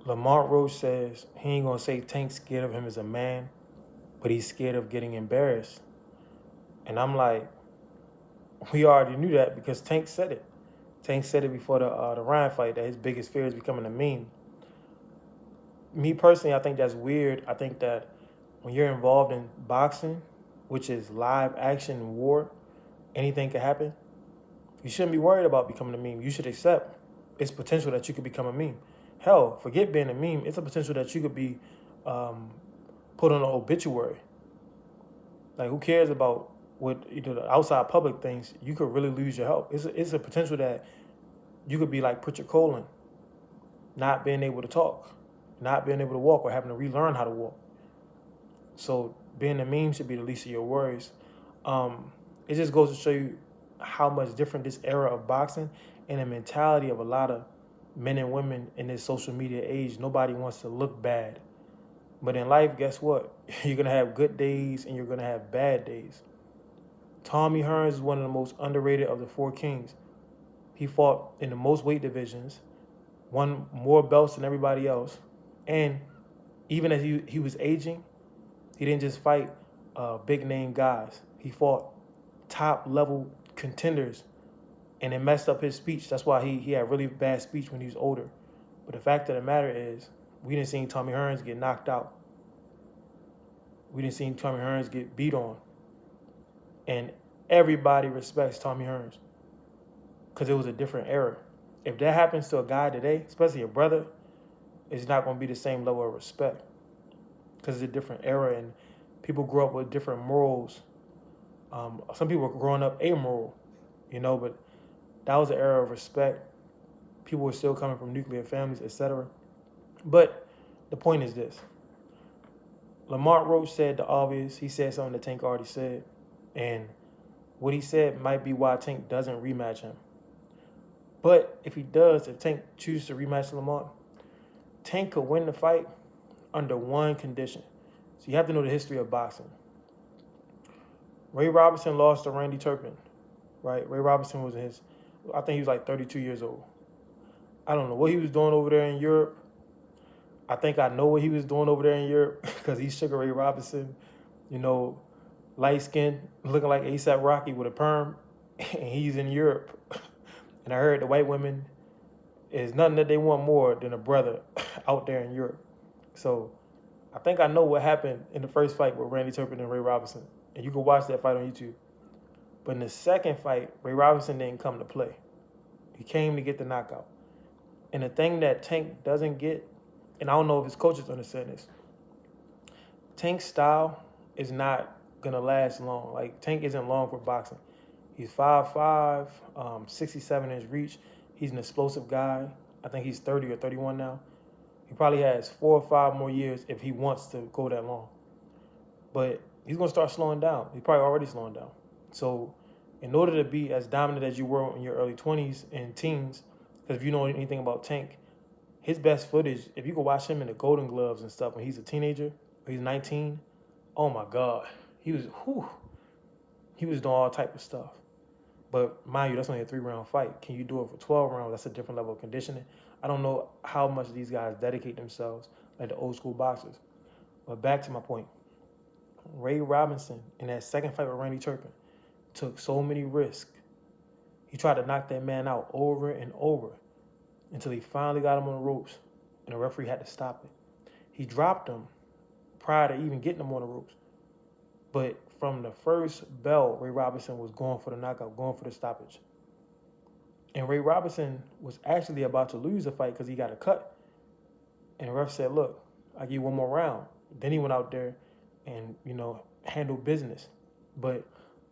Lamont Roach says he ain't gonna say Tank's scared of him as a man, but he's scared of getting embarrassed. And I'm like, we already knew that because Tank said it. Tank said it before the Ryan fight that his biggest fear is becoming a meme. Me personally, I think that's weird. I think that when you're involved in boxing, which is live action war, anything can happen. You shouldn't be worried about becoming a meme. You should accept its potential that you could become a meme. Hell, forget being a meme. It's a potential that you could be um, put on an obituary. Like, who cares about what the outside public thinks? You could really lose your health. It's a potential that you could be like put your colon, not being able to talk, not being able to walk, or having to relearn how to walk. So being a meme should be the least of your worries. It just goes to show you how much different this era of boxing and the mentality of a lot of men and women in this social media age. Nobody wants to look bad. But in life, guess what? You're going to have good days and you're going to have bad days. Tommy Hearns is one of the most underrated of the four kings. He fought in the most weight divisions, won more belts than everybody else. And even as he was aging, he didn't just fight big name guys. He fought top level contenders, and it messed up his speech. That's why he had really bad speech when he was older. But the fact of the matter is, we didn't see Tommy Hearns get knocked out. We didn't see Tommy Hearns get beat on. And everybody respects Tommy Hearns because it was a different era. If that happens to a guy today, especially a brother, it's not going to be the same level of respect because it's a different era and people grew up with different morals. Some people were growing up amoral, but that was an era of respect. People were still coming from nuclear families, etc. But the point is this. Lamont Roach said the obvious. He said something that Tank already said. And what he said might be why Tank doesn't rematch him. But if Tank chooses to rematch Lamont, Tank could win the fight under one condition. So you have to know the history of boxing. Ray Robinson lost to Randy Turpin, right? Ray Robinson I think he was like 32 years old. I don't know what he was doing over there in Europe. I think I know what he was doing over there in Europe because he's Sugar Ray Robinson, light skinned, looking like ASAP Rocky with a perm, and he's in Europe. And I heard the white women is nothing that they want more than a brother out there in Europe. So I think I know what happened in the first fight with Randy Turpin and Ray Robinson. And you can watch that fight on YouTube. But in the second fight, Ray Robinson didn't come to play. He came to get the knockout. And the thing that Tank doesn't get, and I don't know if his coaches understand this, Tank's style is not going to last long. Like, Tank isn't long for boxing. He's 5'5", 67-inch reach. He's an explosive guy. I think he's 30 or 31 now. He probably has 4 or 5 more years if he wants to go that long. But he's going to start slowing down. He's probably already slowing down. So in order to be as dominant as you were in your early 20s and teens, because if you know anything about Tank, his best footage, if you could watch him in the Golden Gloves and stuff when he's a teenager, when he's 19, oh my God. He was doing all type of stuff. But mind you, that's only a 3-round fight. Can you do it for 12 rounds? That's a different level of conditioning. I don't know how much these guys dedicate themselves like the old school boxers. But back to my point. Ray Robinson, in that second fight with Randy Turpin, took so many risks. He tried to knock that man out over and over until he finally got him on the ropes, and the referee had to stop it. He dropped him prior to even getting him on the ropes. But from the first bell, Ray Robinson was going for the knockout, going for the stoppage. And Ray Robinson was actually about to lose the fight because he got a cut. And the ref said, look, I'll give you one more round. Then he went out there and, handled business. But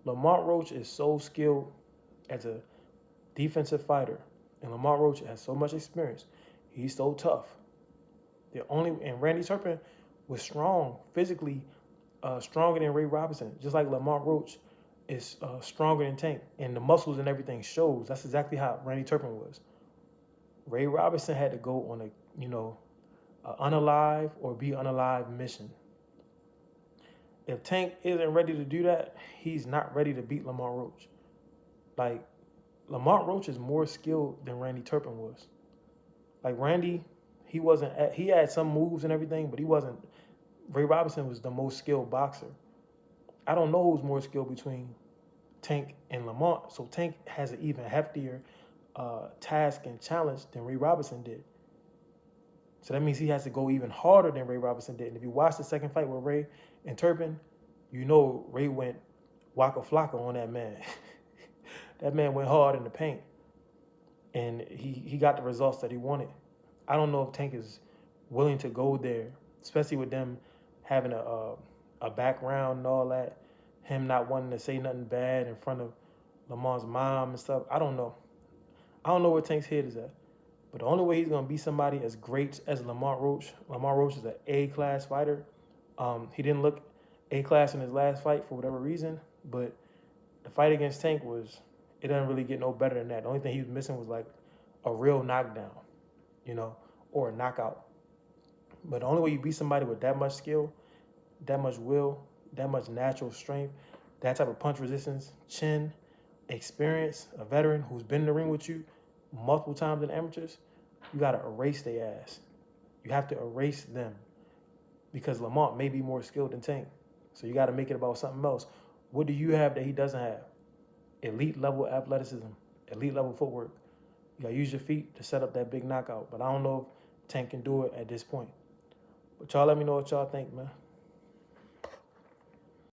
Lamont Roach is so skilled as a defensive fighter. And Lamont Roach has so much experience. He's so tough. And Randy Turpin was strong, physically stronger than Ray Robinson. Just like Lamont Roach is stronger than Tank. And the muscles and everything shows. That's exactly how Randy Turpin was. Ray Robinson had to go on a unalive or be unalive mission. If Tank isn't ready to do that, he's not ready to beat Lamont Roach. Lamont Roach is more skilled than Randy Turpin was. Randy, he wasn't. He had some moves and everything, but he wasn't. Ray Robinson was the most skilled boxer. I don't know who's more skilled between Tank and Lamont. So Tank has an even heftier task and challenge than Ray Robinson did. So that means he has to go even harder than Ray Robinson did. And if you watch the second fight with Ray and Turpin, you know Ray went waka flocka on that man. That man went hard in the paint, and he got the results that he wanted. I don't know if Tank is willing to go there, especially with them having a background and all that. Him not wanting to say nothing bad in front of Lamont's mom and stuff. I don't know. I don't know where Tank's head is at. But the only way he's gonna be somebody as great as Lamont Roach. Lamont Roach is an A-class fighter. He didn't look A-class in his last fight for whatever reason, but the fight against Tank it doesn't really get no better than that. The only thing he was missing was like a real knockdown, or a knockout. But the only way you beat somebody with that much skill, that much will, that much natural strength, that type of punch resistance, chin, experience, a veteran who's been in the ring with you multiple times in amateurs, you got to erase their ass. You have to erase them because Lamont may be more skilled than Tank. So you got to make it about something else. What do you have that he doesn't have? Elite level athleticism, elite level footwork. You got to use your feet to set up that big knockout. But I don't know if Tank can do it at this point. But y'all let me know what y'all think, man.